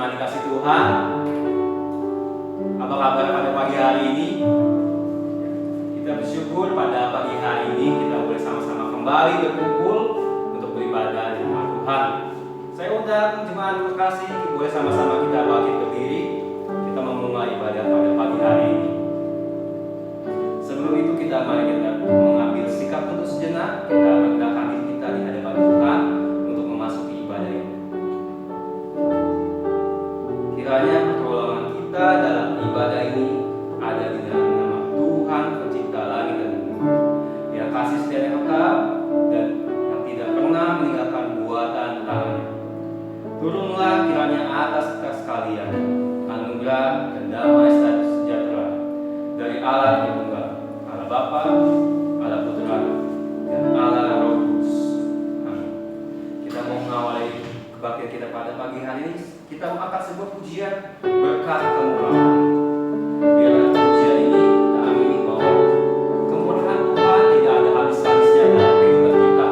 jemaat dikasih Tuhan, apa kabar pada pagi hari ini? Kita bersyukur pada pagi hari ini kita boleh sama-sama kembali berkumpul untuk beribadah di rumah Tuhan. Saya undang jemaat terkasih, boleh sama-sama kita bangkit berdiri. Kita memulai ibadah pada pagi hari ini. Sebelum itu mari kita mengambil sikap untuk sejenak. Kita merendahkan diri kita di hadapan Tuhan untuk memasuki ibadah ini. Kiranya pertolongan kita dalam ibadah ini ada di dalam nama Tuhan pencipta langit dan bumi, yang kasih setia kekal dan yang tidak pernah meninggalkan buatan tangannya. Turunlah kiranya atas kita sekalian anugerah dan damai sejahtera dari Allah yang tunggal, Allah Bapa, Allah Putra, dan Allah Roh Kudus. Amin. Kita mau mengawali kebaktian kita pada pagi hari ini. Kita mau angkat sebuah pujian berkat kemurahan. Biarlah pujian ini kita amini bahwa kemurahan Tuhan tidak ada habis-habisnya dalam kehidupan kita.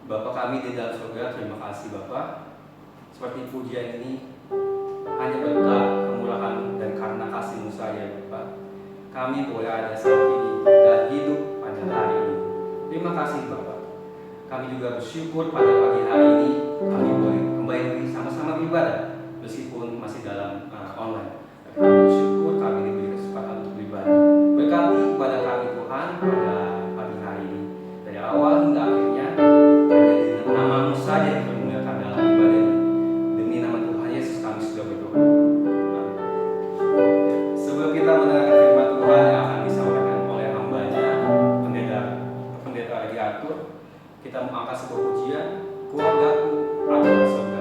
Bapa kami di dalam surga, terima kasih Bapa. Seperti pujian ini hanya berkat kemurahan dan karena kasih-Mu saja Bapa. kami boleh ada saat ini dan hidup pada hari ini. Terima kasih Bapak. Kami juga bersyukur pada pagi hari ini kami boleh kembali sama-sama beribadah meskipun masih dalam online. Kami bersyukur kami diberi kesempatan untuk beribadah. Berkati kepada kami Tuhan pada pagi hari ini. Dari awal hingga akhirnya hanya dengan nama-Mu saja yang dipermuliakan dalam ibadah ini. Demi nama Tuhan Yesus kami sudah berdoa. Sebelum kita mendengarkan firman Tuhan yang akan disampaikan oleh hamba-Nya, pendeta Edi Arthur, kita mengangkat sebuah pujian, Keluargaku adalah Surga.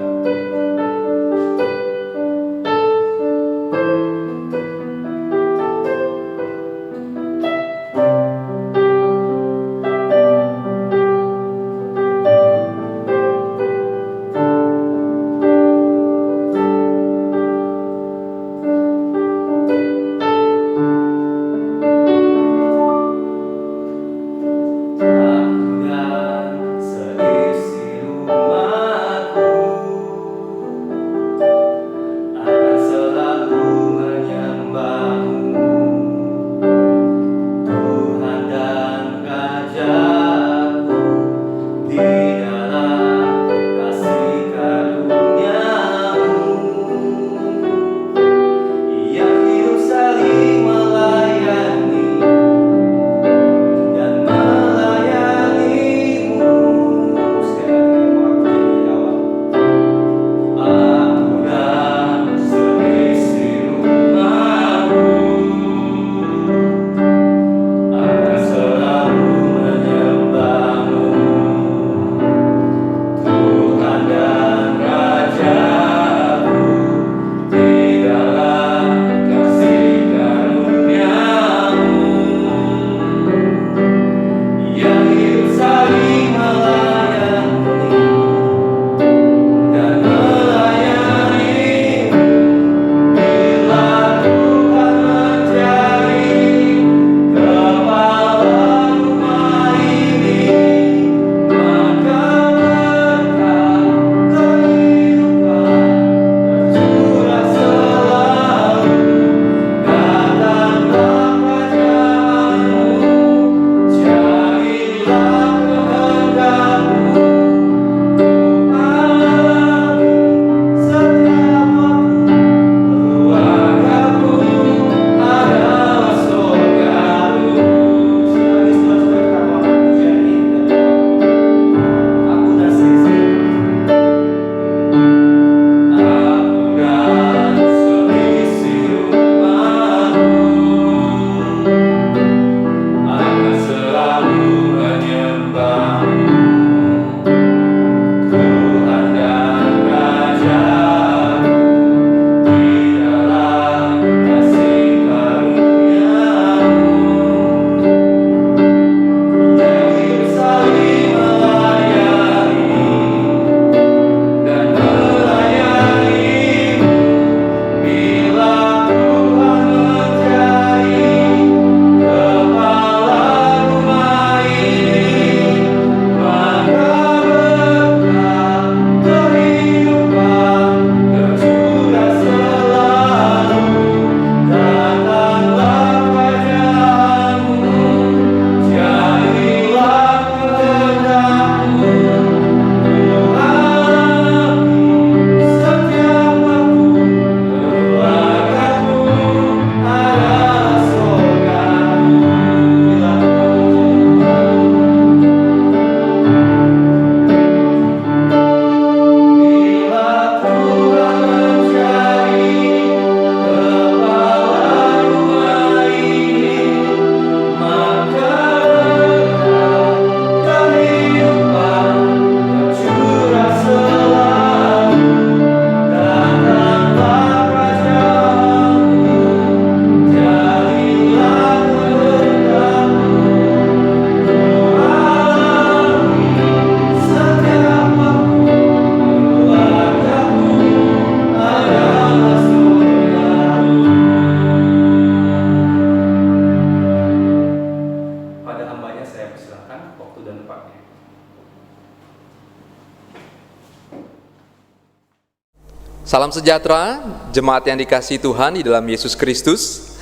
Salam sejahtera, jemaat yang dikasihi Tuhan di dalam Yesus Kristus.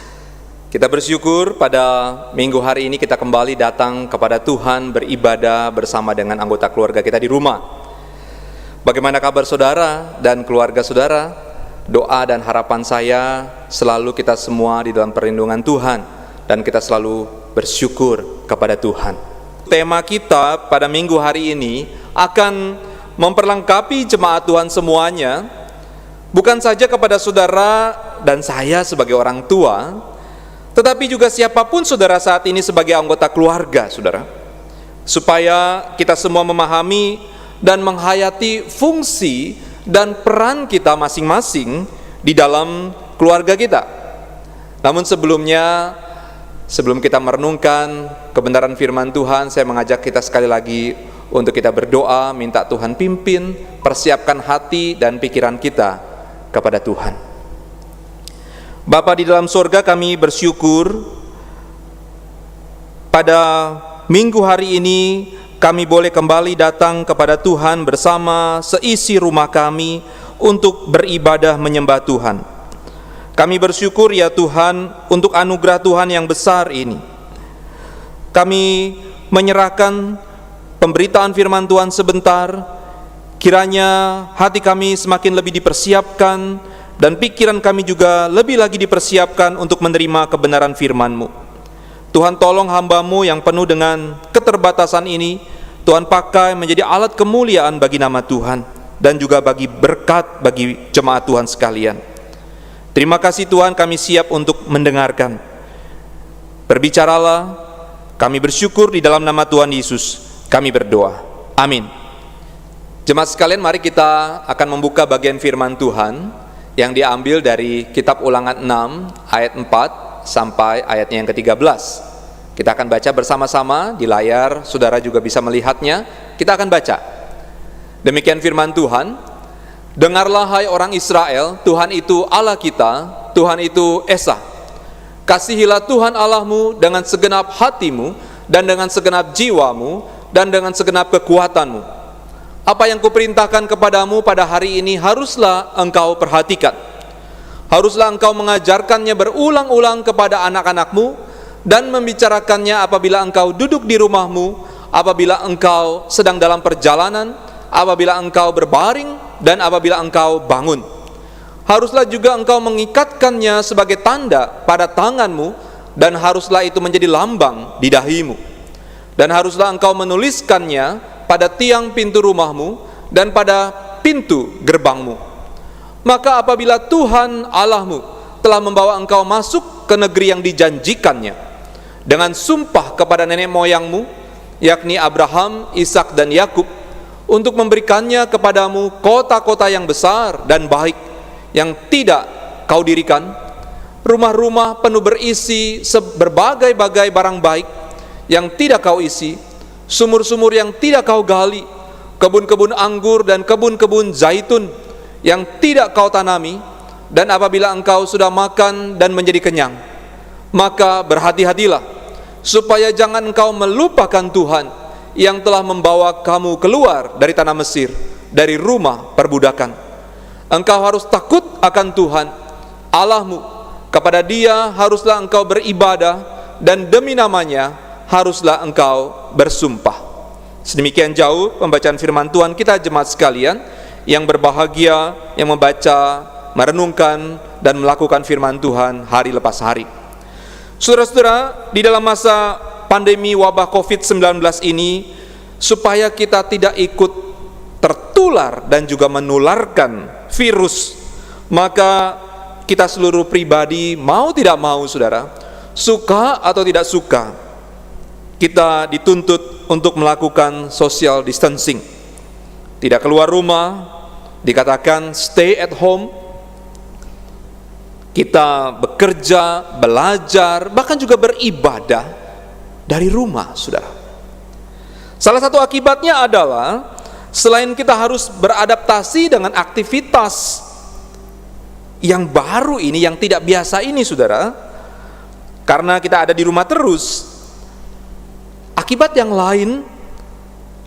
Kita bersyukur pada minggu hari ini kita kembali datang kepada Tuhan beribadah bersama dengan anggota keluarga kita di rumah. Bagaimana kabar saudara dan keluarga saudara? Doa dan harapan saya selalu kita semua di dalam perlindungan Tuhan dan kita selalu bersyukur kepada Tuhan. Tema kita pada minggu hari ini akan memperlengkapi jemaat Tuhan semuanya, bukan saja kepada saudara dan saya sebagai orang tua, tetapi juga siapapun saudara saat ini sebagai anggota keluarga saudara, supaya kita semua memahami dan menghayati fungsi dan peran kita masing-masing di dalam keluarga kita. Namun sebelum kita merenungkan kebenaran firman Tuhan, saya mengajak kita sekali lagi untuk kita berdoa, minta Tuhan pimpin, persiapkan hati dan pikiran kita kepada Tuhan. Bapa di dalam surga, kami bersyukur pada minggu hari ini kami boleh kembali datang kepada Tuhan bersama seisi rumah kami untuk beribadah menyembah Tuhan. Kami bersyukur ya Tuhan untuk anugerah Tuhan yang besar ini. Kami menyerahkan pemberitaan firman Tuhan sebentar, kiranya hati kami semakin lebih dipersiapkan dan pikiran kami juga lebih lagi dipersiapkan untuk menerima kebenaran firman-Mu. Tuhan, tolong hamba-Mu yang penuh dengan keterbatasan ini, Tuhan pakai menjadi alat kemuliaan bagi nama Tuhan dan juga bagi berkat bagi jemaat Tuhan sekalian. Terima kasih Tuhan, kami siap untuk mendengarkan. Berbicaralah, kami bersyukur di dalam nama Tuhan Yesus, kami berdoa. Amin. Jemaat sekalian, mari kita akan membuka bagian firman Tuhan yang diambil dari kitab Ulangan 6 ayat 4 sampai ayatnya yang ke-13. Kita akan baca bersama-sama di layar, saudara juga bisa melihatnya. Kita akan baca. Demikian firman Tuhan. Dengarlah hai orang Israel, Tuhan itu Allah kita, Tuhan itu Esa. Kasihilah Tuhan Allahmu dengan segenap hatimu dan dengan segenap jiwamu dan dengan segenap kekuatanmu. Apa yang kuperintahkan kepadamu pada hari ini haruslah engkau perhatikan. Haruslah engkau mengajarkannya berulang-ulang kepada anak-anakmu dan membicarakannya apabila engkau duduk di rumahmu, apabila engkau sedang dalam perjalanan, apabila engkau berbaring, dan apabila engkau bangun. Haruslah juga engkau mengikatkannya sebagai tanda pada tanganmu, dan haruslah itu menjadi lambang di dahimu. Dan haruslah engkau menuliskannya pada tiang pintu rumahmu dan pada pintu gerbangmu. Maka apabila Tuhan Allahmu telah membawa engkau masuk ke negeri yang dijanjikannya dengan sumpah kepada nenek moyangmu, yakni Abraham, Ishak dan Yakub, untuk memberikannya kepadamu kota-kota yang besar dan baik yang tidak kau dirikan, rumah-rumah penuh berisi berbagai-bagai barang baik yang tidak kau isi, sumur-sumur yang tidak kau gali, kebun-kebun anggur dan kebun-kebun zaitun yang tidak kau tanami, dan apabila engkau sudah makan dan menjadi kenyang, maka berhati-hatilah supaya jangan engkau melupakan Tuhan yang telah membawa kamu keluar dari tanah Mesir, dari rumah perbudakan. Engkau harus takut akan Tuhan Allahmu, kepada Dia haruslah engkau beribadah, dan demi namanya haruslah engkau bersumpah. Sedemikian jauh pembacaan firman Tuhan kita jemaat sekalian yang berbahagia, yang membaca, merenungkan, dan melakukan firman Tuhan hari lepas hari. Saudara-saudara, di dalam masa pandemi wabah COVID-19 ini, supaya kita tidak ikut tertular dan juga menularkan virus, maka kita seluruh pribadi mau tidak mau saudara, suka atau tidak suka, kita dituntut untuk melakukan social distancing. Tidak keluar rumah, dikatakan stay at home. Kita bekerja, belajar, bahkan juga beribadah dari rumah, saudara. Salah satu akibatnya adalah selain kita harus beradaptasi dengan aktivitas yang baru ini, yang tidak biasa ini, saudara, karena kita ada di rumah terus, akibat yang lain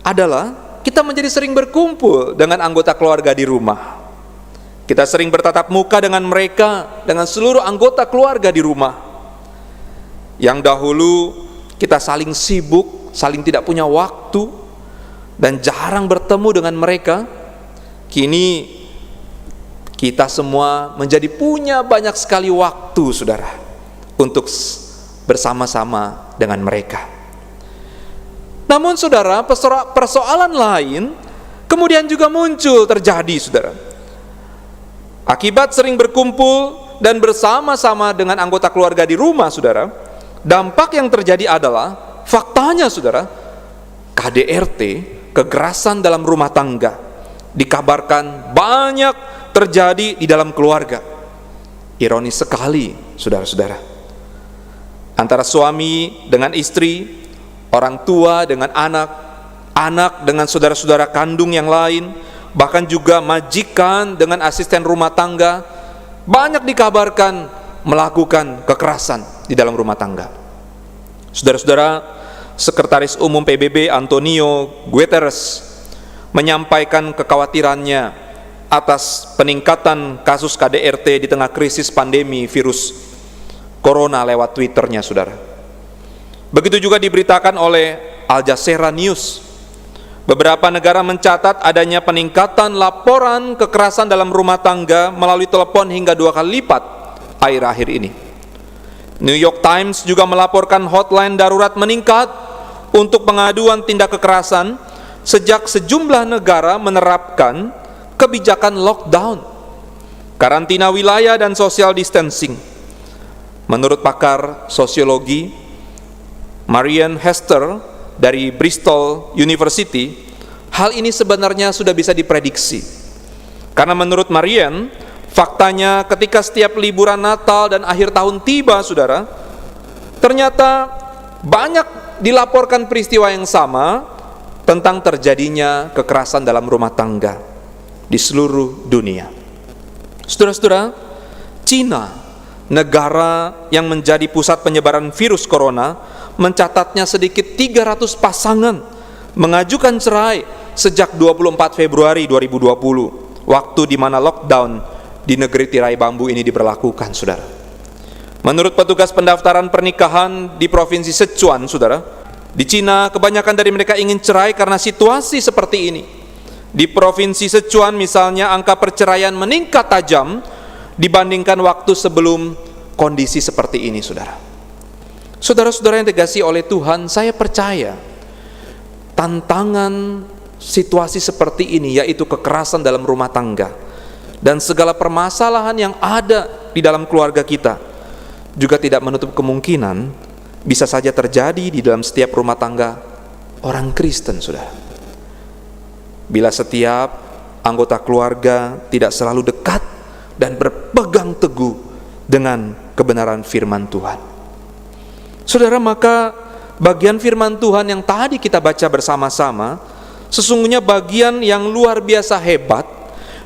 adalah kita menjadi sering berkumpul dengan anggota keluarga di rumah. Kita sering bertatap muka dengan mereka, dengan seluruh anggota keluarga di rumah. Yang dahulu kita saling sibuk, saling tidak punya waktu, dan jarang bertemu dengan mereka, kini kita semua menjadi punya banyak sekali waktu, saudara, untuk bersama-sama dengan mereka. Namun saudara, persoalan lain kemudian juga muncul terjadi, saudara. Akibat sering berkumpul dan bersama-sama dengan anggota keluarga di rumah, saudara, dampak yang terjadi adalah, faktanya saudara, KDRT, kekerasan dalam rumah tangga, dikabarkan banyak terjadi di dalam keluarga. Ironis sekali, saudara-saudara. Antara suami dengan istri, orang tua dengan anak, anak dengan saudara-saudara kandung yang lain, bahkan juga majikan dengan asisten rumah tangga, banyak dikabarkan melakukan kekerasan di dalam rumah tangga. Saudara-saudara, Sekretaris Umum PBB Antonio Guterres menyampaikan kekhawatirannya atas peningkatan kasus KDRT di tengah krisis pandemi virus corona lewat Twitternya, saudara. Begitu juga diberitakan oleh Al Jazeera News. Beberapa negara mencatat adanya peningkatan laporan kekerasan dalam rumah tangga melalui telepon hingga 2 kali lipat akhir-akhir ini. New York Times juga melaporkan hotline darurat meningkat untuk pengaduan tindak kekerasan sejak sejumlah negara menerapkan kebijakan lockdown, karantina wilayah, dan social distancing. Menurut pakar sosiologi Marian Hester dari Bristol University, hal ini sebenarnya sudah bisa diprediksi. Karena menurut Marian, faktanya ketika setiap liburan Natal dan akhir tahun tiba, saudara, ternyata banyak dilaporkan peristiwa yang sama tentang terjadinya kekerasan dalam rumah tangga di seluruh dunia. Saudara-saudara, Cina, negara yang menjadi pusat penyebaran virus corona, mencatatnya sedikit 300 pasangan mengajukan cerai sejak 24 Februari 2020, waktu di mana lockdown di negeri tirai bambu ini diberlakukan, saudara. Menurut petugas pendaftaran pernikahan di Provinsi Sichuan, saudara, di Cina kebanyakan dari mereka ingin cerai karena situasi seperti ini. Di Provinsi Sichuan misalnya, angka perceraian meningkat tajam dibandingkan waktu sebelum kondisi seperti ini, saudara. Saudara-saudara yang dikasihi oleh Tuhan, saya percaya tantangan situasi seperti ini, yaitu kekerasan dalam rumah tangga dan segala permasalahan yang ada di dalam keluarga kita, juga tidak menutup kemungkinan bisa saja terjadi di dalam setiap rumah tangga orang Kristen, saudara. Bila setiap anggota keluarga tidak selalu dekat dan berpegang teguh dengan kebenaran firman Tuhan. Saudara, maka bagian firman Tuhan yang tadi kita baca bersama-sama sesungguhnya bagian yang luar biasa hebat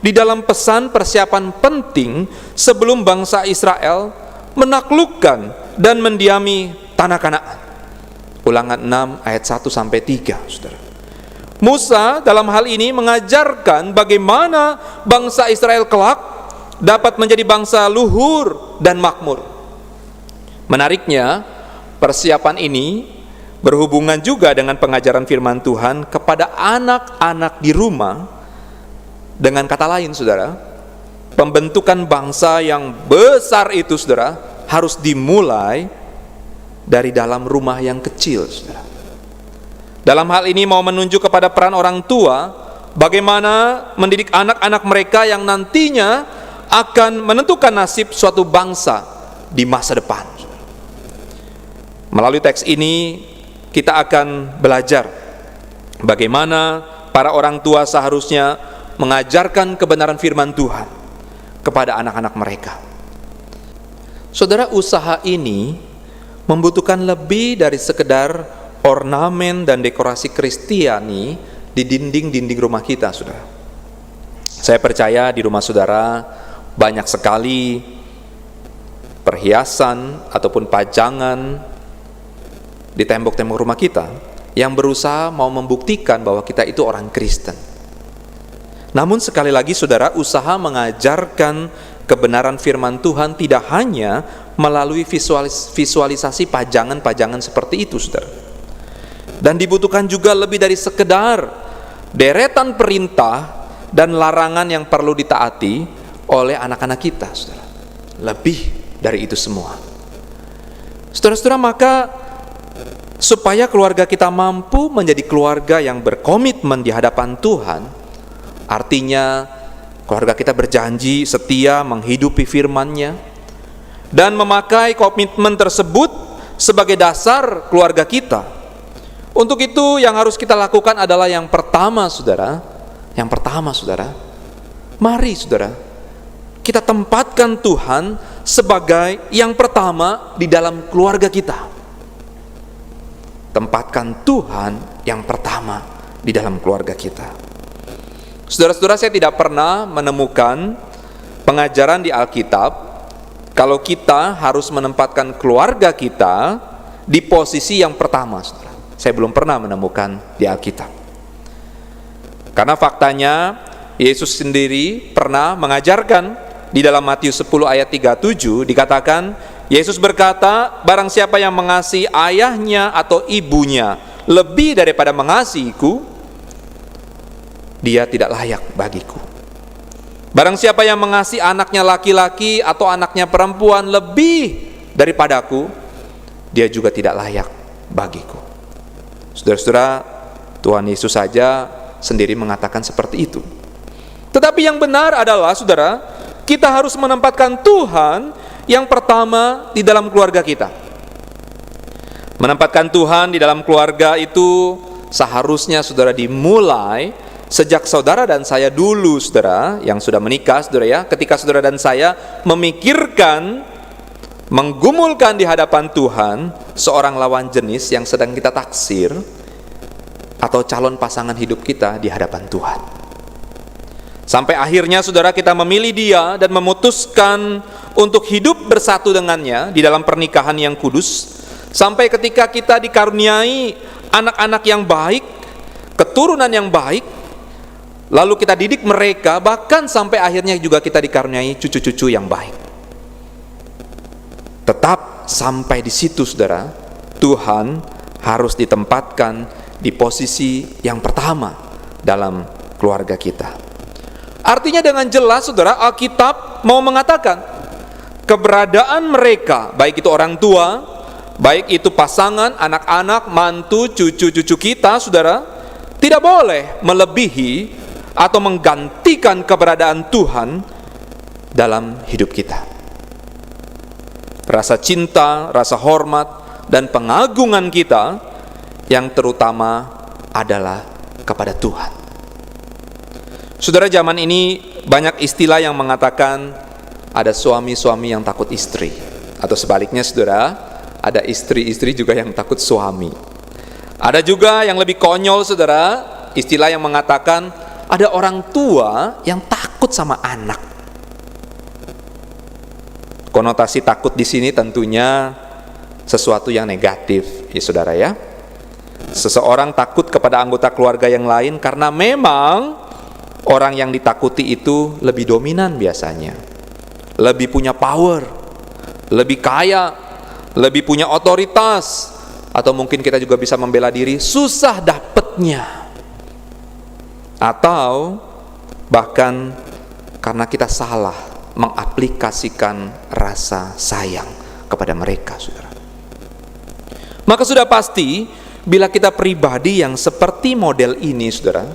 di dalam pesan persiapan penting sebelum bangsa Israel menaklukkan dan mendiami tanah Kanaan. Ulangan 6 ayat 1 sampai 3, saudara. Musa dalam hal ini mengajarkan bagaimana bangsa Israel kelak dapat menjadi bangsa luhur dan makmur. Menariknya, persiapan ini berhubungan juga dengan pengajaran firman Tuhan kepada anak-anak di rumah. Dengan kata lain, saudara, pembentukan bangsa yang besar itu, saudara, harus dimulai dari dalam rumah yang kecil, saudara. Dalam hal ini mau menunjuk kepada peran orang tua, bagaimana mendidik anak-anak mereka yang nantinya akan menentukan nasib suatu bangsa di masa depan. Melalui teks ini kita akan belajar bagaimana para orang tua seharusnya mengajarkan kebenaran firman Tuhan kepada anak-anak mereka. Saudara, usaha ini membutuhkan lebih dari sekedar ornamen dan dekorasi Kristiani di dinding-dinding rumah kita, saudara. Saya percaya di rumah saudara banyak sekali perhiasan ataupun pajangan di tembok-tembok rumah kita yang berusaha mau membuktikan bahwa kita itu orang Kristen. Namun sekali lagi, saudara, usaha mengajarkan kebenaran firman Tuhan tidak hanya melalui visualisasi pajangan-pajangan seperti itu, saudara. Dan dibutuhkan juga lebih dari sekedar deretan perintah dan larangan yang perlu ditaati oleh anak-anak kita, saudara. Lebih dari itu semua. Saudara-saudara, maka supaya keluarga kita mampu menjadi keluarga yang berkomitmen di hadapan Tuhan, artinya keluarga kita berjanji setia menghidupi firman-Nya dan memakai komitmen tersebut sebagai dasar keluarga kita. Untuk itu yang harus kita lakukan adalah yang pertama, saudara. Yang pertama, saudara, mari saudara, kita tempatkan Tuhan sebagai yang pertama di dalam keluarga kita. Tempatkan Tuhan yang pertama di dalam keluarga kita. Saudara-saudara, saya tidak pernah menemukan pengajaran di Alkitab kalau kita harus menempatkan keluarga kita di posisi yang pertama, saudara. Saya belum pernah menemukan di Alkitab. Karena faktanya Yesus sendiri pernah mengajarkan di dalam Matius 10 ayat 37 dikatakan, Yesus berkata, barang siapa yang mengasihi ayahnya atau ibunya lebih daripada mengasihiku, dia tidak layak bagiku. Barang siapa yang mengasihi anaknya laki-laki atau anaknya perempuan lebih daripadaku, dia juga tidak layak bagiku. Saudara-saudara, Tuhan Yesus saja sendiri mengatakan seperti itu. Tetapi yang benar adalah, saudara, kita harus menempatkan Tuhan yang pertama di dalam keluarga kita. Menempatkan Tuhan di dalam keluarga itu seharusnya, saudara, dimulai sejak saudara dan saya dulu, saudara, yang sudah menikah, saudara ya, ketika saudara dan saya memikirkan, menggumulkan di hadapan Tuhan seorang lawan jenis yang sedang kita taksir, atau calon pasangan hidup kita di hadapan Tuhan. Sampai akhirnya, saudara, kita memilih dia dan memutuskan untuk hidup bersatu dengannya di dalam pernikahan yang kudus, sampai ketika kita dikaruniai anak-anak yang baik, keturunan yang baik, lalu kita didik mereka, bahkan sampai akhirnya juga kita dikaruniai cucu-cucu yang baik. Tetap sampai di situ, saudara, Tuhan harus ditempatkan di posisi yang pertama dalam keluarga kita. Artinya dengan jelas, saudara, Alkitab mau mengatakan keberadaan mereka, baik itu orang tua, baik itu pasangan, anak-anak, mantu, cucu-cucu kita, saudara, tidak boleh melebihi atau menggantikan keberadaan Tuhan dalam hidup kita. Rasa cinta, rasa hormat, dan pengagungan kita yang terutama adalah kepada Tuhan. Saudara, zaman ini banyak istilah yang mengatakan ada suami-suami yang takut istri, atau sebaliknya, saudara, ada istri-istri juga yang takut suami. Ada juga yang lebih konyol, saudara, istilah yang mengatakan ada orang tua yang takut sama anak. Konotasi takut di sini tentunya sesuatu yang negatif, ya saudara ya. Seseorang takut kepada anggota keluarga yang lain karena memang orang yang ditakuti itu lebih dominan biasanya, lebih punya power, lebih kaya, lebih punya otoritas, atau mungkin kita juga bisa membela diri, susah dapetnya. Atau bahkan karena kita salah mengaplikasikan rasa sayang kepada mereka, saudara. Maka sudah pasti, bila kita pribadi yang seperti model ini, saudara,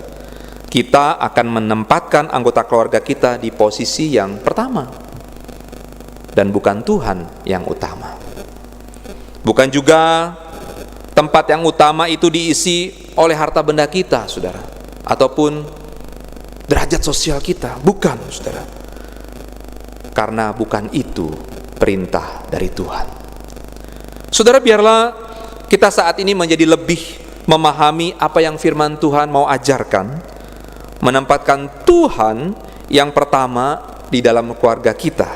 kita akan menempatkan anggota keluarga kita di posisi yang pertama dan bukan Tuhan yang utama. Bukan juga tempat yang utama itu diisi oleh harta benda kita, saudara, ataupun derajat sosial kita. Bukan, saudara. Karena bukan itu perintah dari Tuhan. Saudara, biarlah kita saat ini menjadi lebih memahami apa yang firman Tuhan mau ajarkan, menempatkan Tuhan yang pertama di dalam keluarga kita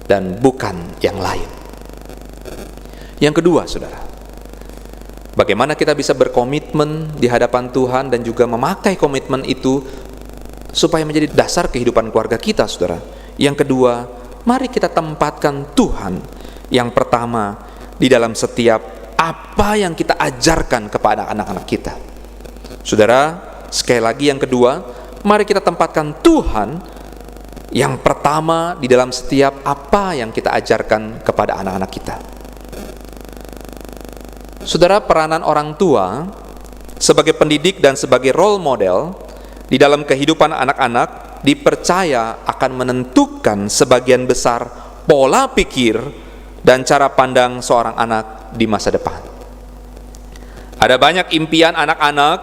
dan bukan yang lain. Yang kedua, saudara, bagaimana kita bisa berkomitmen di hadapan Tuhan dan juga memakai komitmen itu supaya menjadi dasar kehidupan keluarga kita, saudara. Yang kedua, mari kita tempatkan Tuhan yang pertama di dalam setiap apa yang kita ajarkan kepada anak-anak kita. Saudara, sekali lagi yang kedua, mari kita tempatkan Tuhan yang pertama di dalam setiap apa yang kita ajarkan kepada anak-anak kita. Saudara, peranan orang tua sebagai pendidik dan sebagai role model di dalam kehidupan anak-anak dipercaya akan menentukan sebagian besar pola pikir dan cara pandang seorang anak di masa depan. Ada banyak impian anak-anak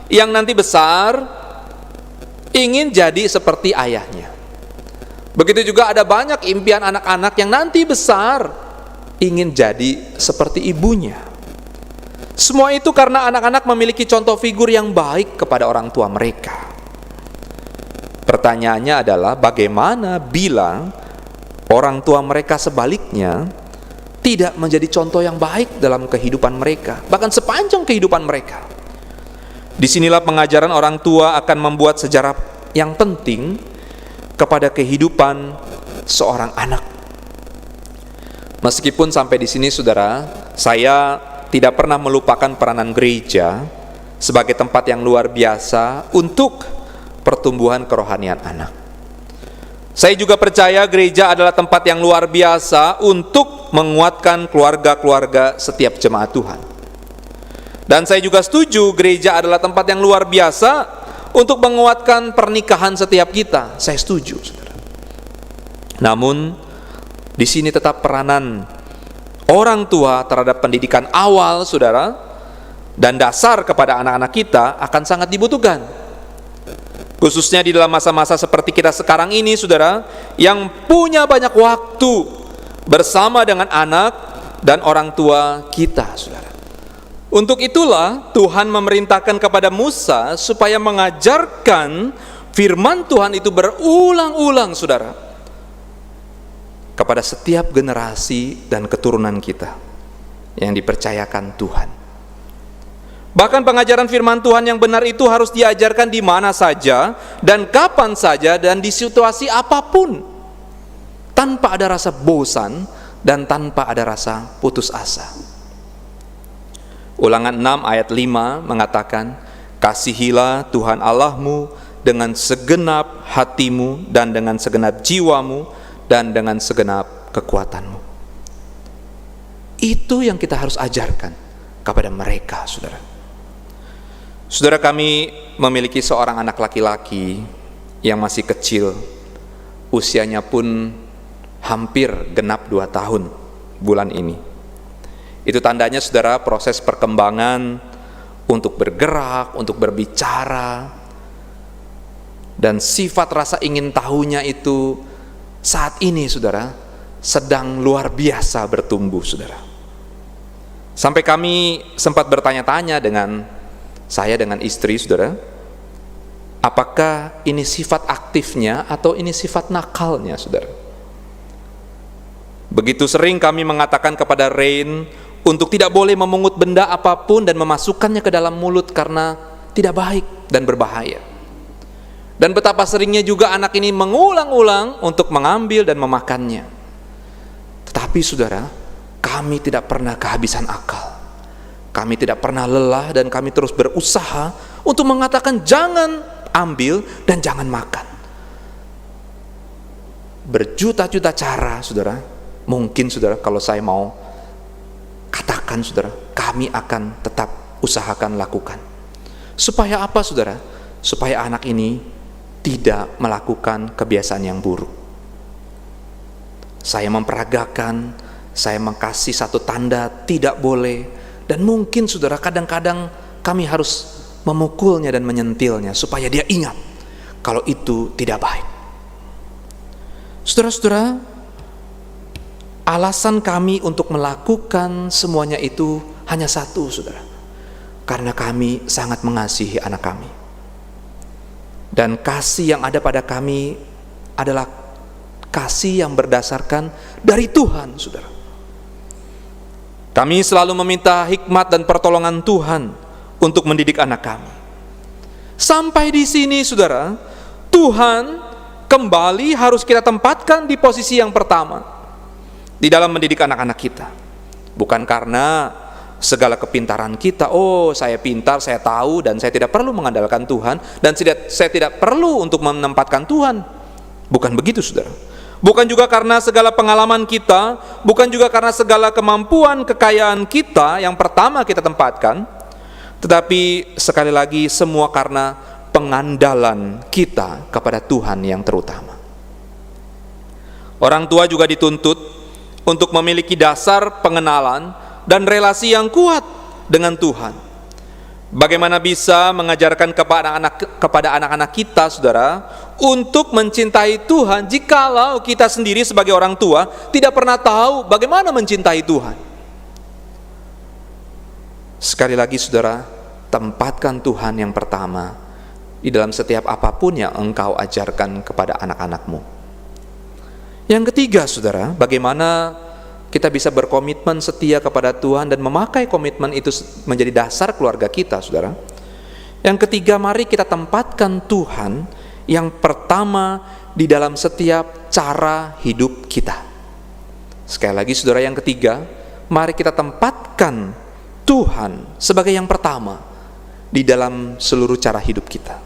yang nanti besar ingin jadi seperti ayahnya. Begitu juga ada banyak impian anak-anak yang nanti besar ingin jadi seperti ibunya. Semua itu karena anak-anak memiliki contoh figur yang baik kepada orang tua mereka. Pertanyaannya adalah bagaimana bila orang tua mereka sebaliknya tidak menjadi contoh yang baik dalam kehidupan mereka, bahkan sepanjang kehidupan mereka. Disinilah pengajaran orang tua akan membuat sejarah yang penting kepada kehidupan seorang anak. Meskipun sampai di sini saudara, saya tidak pernah melupakan peranan gereja sebagai tempat yang luar biasa untuk pertumbuhan kerohanian anak. Saya juga percaya gereja adalah tempat yang luar biasa untuk menguatkan keluarga-keluarga setiap jemaat Tuhan. Dan saya juga setuju gereja adalah tempat yang luar biasa untuk menguatkan pernikahan setiap kita. Saya setuju, saudara. Namun di sini tetap peranan orang tua terhadap pendidikan awal, saudara, dan dasar kepada anak-anak kita akan sangat dibutuhkan. Khususnya di dalam masa-masa seperti kita sekarang ini, saudara, yang punya banyak waktu bersama dengan anak dan orang tua kita, saudara. Untuk itulah Tuhan memerintahkan kepada Musa supaya mengajarkan firman Tuhan itu berulang-ulang, saudara, kepada setiap generasi dan keturunan kita yang dipercayakan Tuhan. Bahkan pengajaran firman Tuhan yang benar itu harus diajarkan di mana saja dan kapan saja dan di situasi apapun, tanpa ada rasa bosan dan tanpa ada rasa putus asa. Ulangan 6 ayat 5 mengatakan, kasihilah Tuhan Allahmu dengan segenap hatimu dan dengan segenap jiwamu dan dengan segenap kekuatanmu. Itu yang kita harus ajarkan kepada mereka, saudara. Saudara, kami memiliki seorang anak laki-laki yang masih kecil, usianya pun hampir genap 2 tahun bulan ini. Itu tandanya, saudara, proses perkembangan untuk bergerak, untuk berbicara, dan sifat rasa ingin tahunya itu saat ini, saudara, sedang luar biasa bertumbuh, saudara. Sampai kami sempat bertanya-tanya dengan istri, saudara, apakah ini sifat aktifnya atau ini sifat nakalnya, saudara? Begitu sering kami mengatakan kepada Rain untuk tidak boleh memungut benda apapun dan memasukkannya ke dalam mulut karena tidak baik dan berbahaya. Dan betapa seringnya juga anak ini mengulang-ulang untuk mengambil dan memakannya. Tetapi, saudara, kami tidak pernah kehabisan akal. Kami tidak pernah lelah dan kami terus berusaha untuk mengatakan jangan ambil dan jangan makan. Berjuta-juta cara, saudara. Mungkin, saudara, kalau saya mau katakan, saudara, kami akan tetap usahakan lakukan. Supaya apa, saudara? Supaya anak ini tidak melakukan kebiasaan yang buruk. Saya memperagakan, saya mengkasih satu tanda tidak boleh. Dan mungkin, saudara, kadang-kadang kami harus memukulnya dan menyentilnya supaya dia ingat kalau itu tidak baik. Saudara-saudara, alasan kami untuk melakukan semuanya itu hanya satu, saudara. Karena kami sangat mengasihi anak kami. Dan kasih yang ada pada kami adalah kasih yang berdasarkan dari Tuhan, saudara. Kami selalu meminta hikmat dan pertolongan Tuhan untuk mendidik anak kami. Sampai di sini, saudara, Tuhan kembali harus kita tempatkan di posisi yang pertama di dalam mendidik anak-anak kita. Bukan karena segala kepintaran kita, oh saya pintar, saya tahu, dan saya tidak perlu mengandalkan Tuhan, dan saya tidak perlu untuk menempatkan Tuhan. Bukan begitu, saudara. Bukan juga karena segala pengalaman kita, bukan juga karena segala kemampuan, kekayaan kita yang pertama kita tempatkan, tetapi sekali lagi semua karena pengandalan kita kepada Tuhan yang terutama. Orang tua juga dituntut untuk memiliki dasar pengenalan dan relasi yang kuat dengan Tuhan. Bagaimana bisa mengajarkan kepada anak-anak kita, saudara, untuk mencintai Tuhan jikalau kita sendiri sebagai orang tua tidak pernah tahu bagaimana mencintai Tuhan? Sekali lagi, saudara, tempatkan Tuhan yang pertama di dalam setiap apapun yang engkau ajarkan kepada anak-anakmu. Yang ketiga, saudara, bagaimana kita bisa berkomitmen setia kepada Tuhan dan memakai komitmen itu menjadi dasar keluarga kita, saudara. Yang ketiga, mari kita tempatkan Tuhan yang pertama di dalam setiap cara hidup kita. Sekali lagi, saudara, yang ketiga, mari kita tempatkan Tuhan sebagai yang pertama di dalam seluruh cara hidup kita.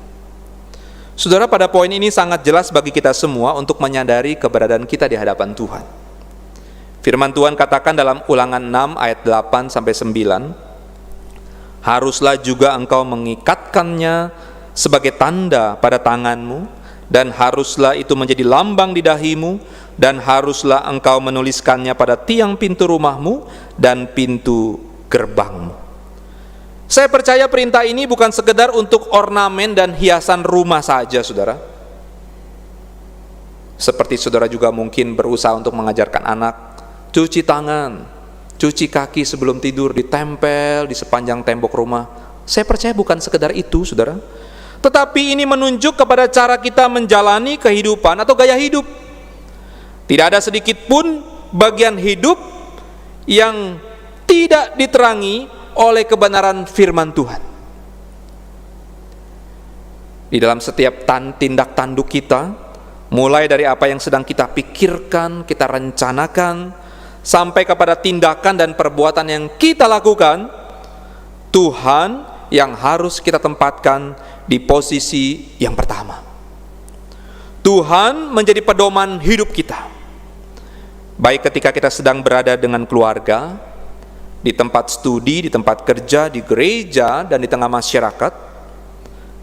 Saudara, pada poin ini sangat jelas bagi kita semua untuk menyadari keberadaan kita di hadapan Tuhan. Firman Tuhan katakan dalam Ulangan 6 ayat 8 sampai 9, haruslah juga engkau mengikatkannya sebagai tanda pada tanganmu, dan haruslah itu menjadi lambang di dahimu, dan haruslah engkau menuliskannya pada tiang pintu rumahmu dan pintu gerbangmu. Saya percaya perintah ini bukan sekedar untuk ornamen dan hiasan rumah saja, saudara. Seperti saudara juga mungkin berusaha untuk mengajarkan anak cuci tangan, cuci kaki sebelum tidur, ditempel di sepanjang tembok rumah. Saya percaya bukan sekedar itu, saudara. Tetapi ini menunjuk kepada cara kita menjalani kehidupan atau gaya hidup. Tidak ada sedikit pun bagian hidup yang tidak diterangi oleh kebenaran firman Tuhan. Di dalam setiap tindak tanduk kita, mulai dari apa yang sedang kita pikirkan, kita rencanakan, sampai kepada tindakan dan perbuatan yang kita lakukan, Tuhan yang harus kita tempatkan di posisi yang pertama. Tuhan menjadi pedoman hidup kita, baik ketika kita sedang berada dengan keluarga, di tempat studi, di tempat kerja, di gereja, dan di tengah masyarakat.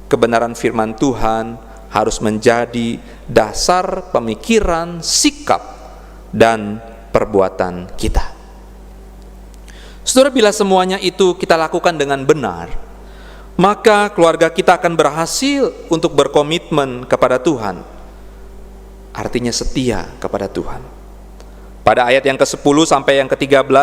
Kebenaran firman Tuhan harus menjadi dasar pemikiran, sikap, dan perbuatan kita. Saudara, bila semuanya itu kita lakukan dengan benar, maka keluarga kita akan berhasil untuk berkomitmen kepada Tuhan. Artinya setia kepada Tuhan. Pada ayat yang ke-10 sampai yang ke-13,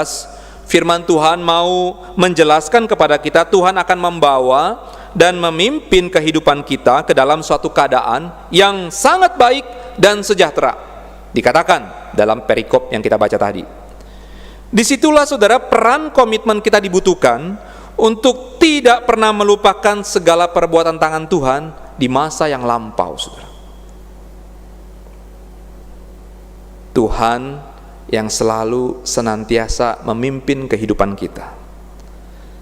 firman Tuhan mau menjelaskan kepada kita Tuhan akan membawa dan memimpin kehidupan kita ke dalam suatu keadaan yang sangat baik dan sejahtera. Dikatakan dalam perikop yang kita baca tadi. Disitulah, saudara, peran komitmen kita dibutuhkan untuk tidak pernah melupakan segala perbuatan tangan Tuhan di masa yang lampau, saudara. Tuhan yang selalu senantiasa memimpin kehidupan kita.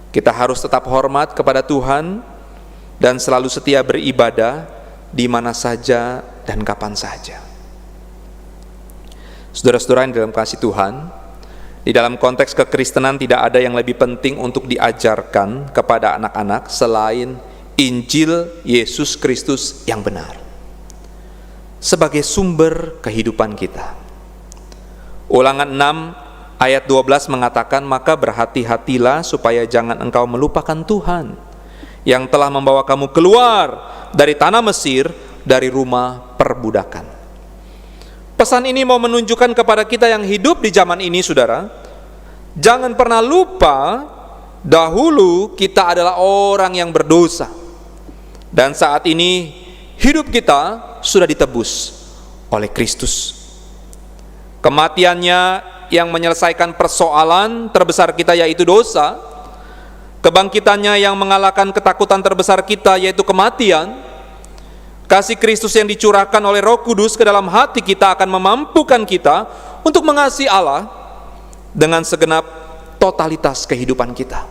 Kita harus tetap hormat kepada Tuhan dan selalu setia beribadah di mana saja dan kapan saja. Saudara-saudara yang dalam kasih Tuhan, di dalam konteks kekristenan tidak ada yang lebih penting untuk diajarkan kepada anak-anak selain Injil Yesus Kristus yang benar sebagai sumber kehidupan kita. Ulangan 6 ayat 12 mengatakan, maka berhati-hatilah supaya jangan engkau melupakan Tuhan yang telah membawa kamu keluar dari tanah Mesir, dari rumah perbudakan. Pesan ini mau menunjukkan kepada kita yang hidup di zaman ini, saudara, jangan pernah lupa dahulu kita adalah orang yang berdosa, dan saat ini hidup kita sudah ditebus oleh Kristus. Kematiannya yang menyelesaikan persoalan terbesar kita, yaitu dosa. Kebangkitannya yang mengalahkan ketakutan terbesar kita, yaitu kematian. kasih Kristus yang dicurahkan oleh Roh Kudus ke dalam hati kita akan memampukan kita untuk mengasihi Allah dengan segenap totalitas kehidupan kita.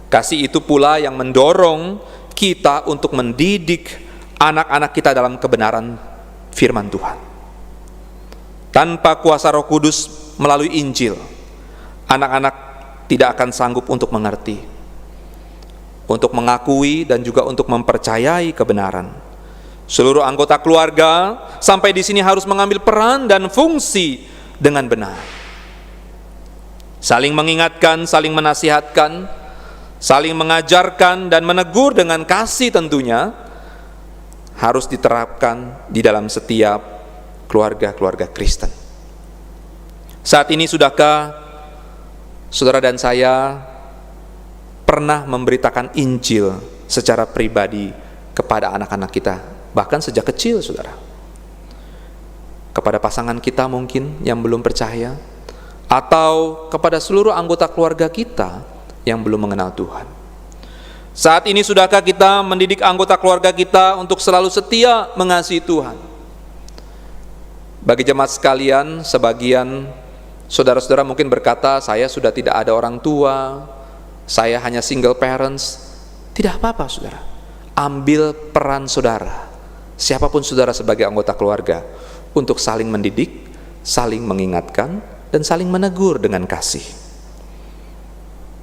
Kasih itu pula yang mendorong kita untuk mendidik anak-anak kita dalam kebenaran firman Tuhan. Tanpa kuasa Roh Kudus melalui Injil, anak-anak tidak akan sanggup untuk mengerti, untuk mengakui dan juga untuk mempercayai kebenaran. Seluruh anggota keluarga sampai di sini harus mengambil peran dan fungsi dengan benar. Saling mengingatkan, saling menasihatkan, saling mengajarkan dan menegur dengan kasih tentunya harus diterapkan di dalam setiap keluarga-keluarga Kristen. Saat ini sudahkah saudara dan saya pernah memberitakan Injil secara pribadi kepada anak-anak kita, bahkan sejak kecil, saudara? Kepada pasangan kita mungkin yang belum percaya, atau kepada seluruh anggota keluarga kita yang belum mengenal Tuhan. Saat ini sudahkah kita mendidik anggota keluarga kita untuk selalu setia mengasihi Tuhan? Bagi jemaat sekalian, sebagian saudara-saudara mungkin berkata, saya sudah tidak ada orang tua, saya hanya single parents. Tidak apa-apa, saudara. Ambil peran saudara, siapapun saudara sebagai anggota keluarga, untuk saling mendidik, saling mengingatkan, dan saling menegur dengan kasih.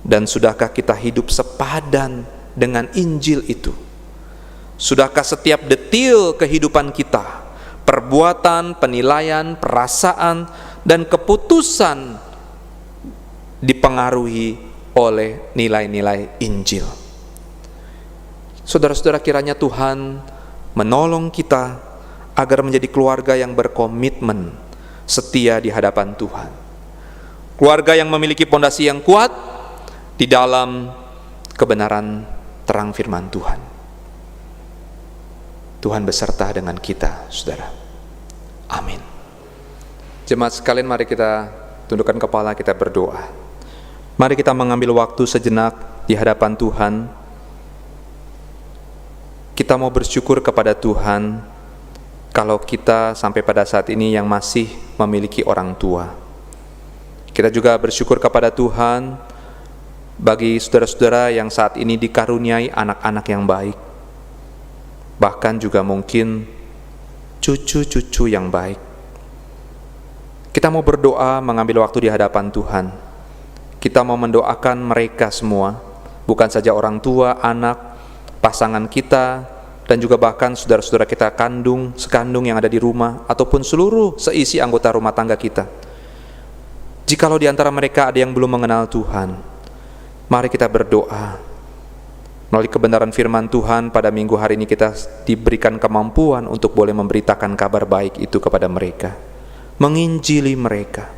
Dan sudahkah kita hidup sepadan dengan Injil itu? Sudahkah setiap detil kehidupan kita, perbuatan, penilaian, perasaan, dan keputusan dipengaruhi oleh nilai-nilai Injil? Saudara-saudara, kiranya Tuhan menolong kita agar menjadi keluarga yang berkomitmen setia di hadapan Tuhan. Keluarga yang memiliki pondasi yang kuat di dalam kebenaran terang firman Tuhan. Tuhan beserta dengan kita, saudara. Amin. Jemaat sekalian, mari kita tundukkan kepala, kita berdoa. Mari kita mengambil waktu sejenak di hadapan Tuhan. Kita mau bersyukur kepada Tuhan kalau kita sampai pada saat ini yang masih memiliki orang tua. Kita juga bersyukur kepada Tuhan bagi saudara-saudara yang saat ini dikaruniai anak-anak yang baik, bahkan juga mungkin cucu-cucu yang baik. Kita mau berdoa, mengambil waktu di hadapan Tuhan. Kita mau mendoakan mereka semua, bukan saja orang tua, anak, pasangan kita, dan juga bahkan saudara-saudara kita sekandung yang ada di rumah, ataupun seluruh seisi anggota rumah tangga kita. Jikalau di antara mereka ada yang belum mengenal Tuhan, mari kita berdoa. Melalui kebenaran firman Tuhan pada minggu hari ini kita diberikan kemampuan untuk boleh memberitakan kabar baik itu kepada mereka, menginjili mereka,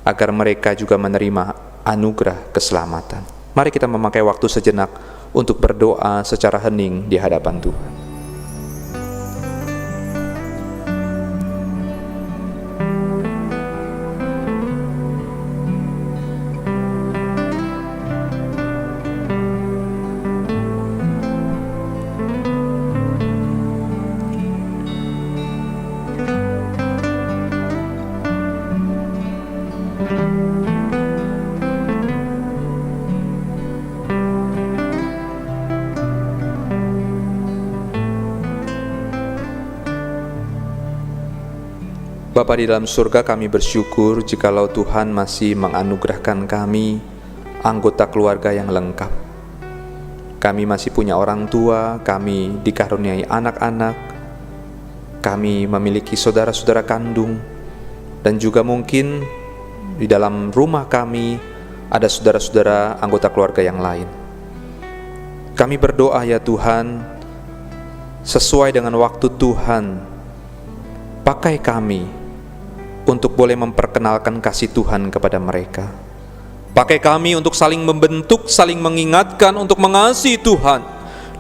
agar mereka juga menerima anugerah keselamatan. Mari kita memakai waktu sejenak untuk berdoa secara hening di hadapan Tuhan. Bapa di dalam surga, kami bersyukur jikalau Tuhan masih menganugerahkan kami anggota keluarga yang lengkap. Kami masih punya orang tua, kami dikaruniai anak-anak, kami memiliki saudara-saudara kandung, dan juga mungkin di dalam rumah kami ada saudara-saudara anggota keluarga yang lain. Kami berdoa ya Tuhan, sesuai dengan waktu Tuhan, pakai kami untuk boleh memperkenalkan kasih Tuhan kepada mereka. Pakai kami untuk saling membentuk, saling mengingatkan untuk mengasihi Tuhan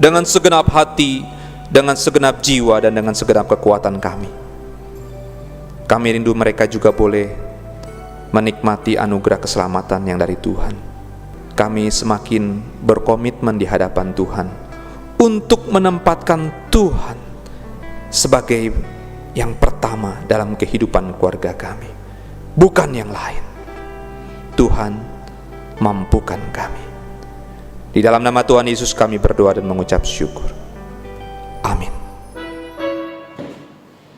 dengan segenap hati, dengan segenap jiwa, dan dengan segenap kekuatan kami. Kami rindu mereka juga boleh menikmati anugerah keselamatan yang dari Tuhan. Kami semakin berkomitmen di hadapan Tuhan untuk menempatkan Tuhan sebagai yang pertama dalam kehidupan keluarga kami, bukan yang lain. Tuhan, mampukan kami. Di dalam nama Tuhan Yesus kami berdoa dan mengucap syukur. Amin.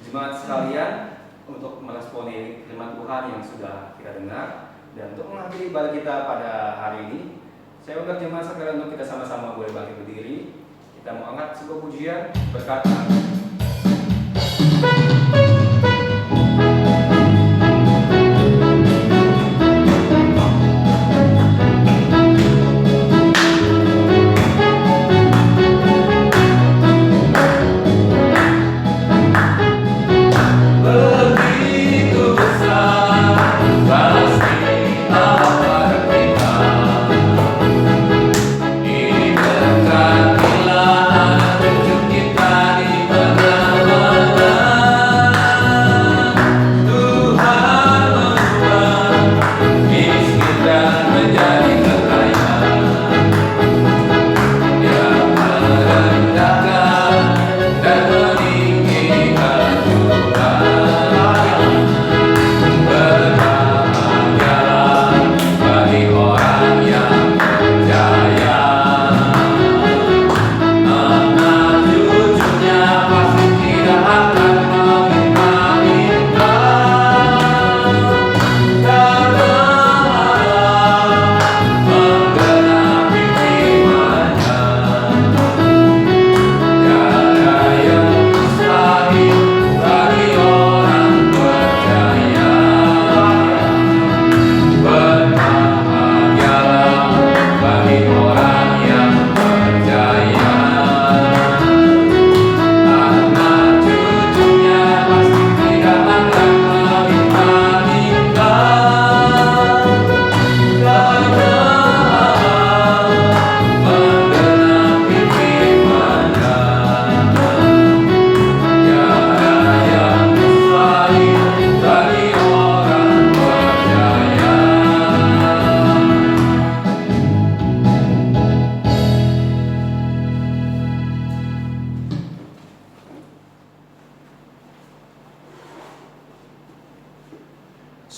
Jemaat sekalian, untuk meresponi firman Tuhan yang sudah kita dengar dan untuk mengakhiri ibadah kita pada hari ini, saya undang jemaat sekalian untuk kita sama-sama boleh bangkit berdiri. Kita mau angkat sebuah pujian berkata,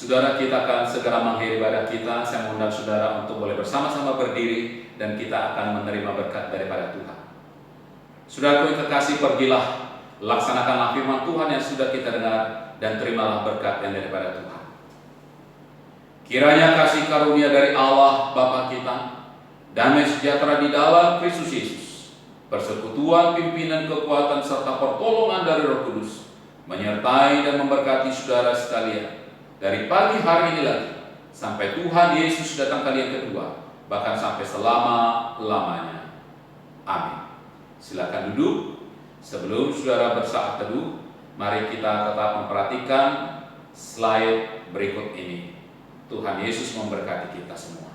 Saudara, kita akan segera mengakhiri ibadah kita. Saya mengundang saudara untuk boleh bersama-sama berdiri dan kita akan menerima berkat daripada Tuhan. Saudaraku yang terkasih, pergilah, laksanakanlah firman Tuhan yang sudah kita dengar dan terimalah berkat yang daripada Tuhan. Kiranya kasih karunia dari Allah Bapa kita, damai sejahtera di dalam Kristus Yesus, persekutuan, pimpinan, kekuatan serta pertolongan dari Roh Kudus menyertai dan memberkati saudara sekalian dari pagi hari ini lagi sampai Tuhan Yesus datang kali yang kedua, bahkan sampai selama-lamanya. Amin. Silakan duduk. Sebelum saudara bersaat teduh, mari kita tetap memperhatikan slide berikut ini. Tuhan Yesus memberkati kita semua.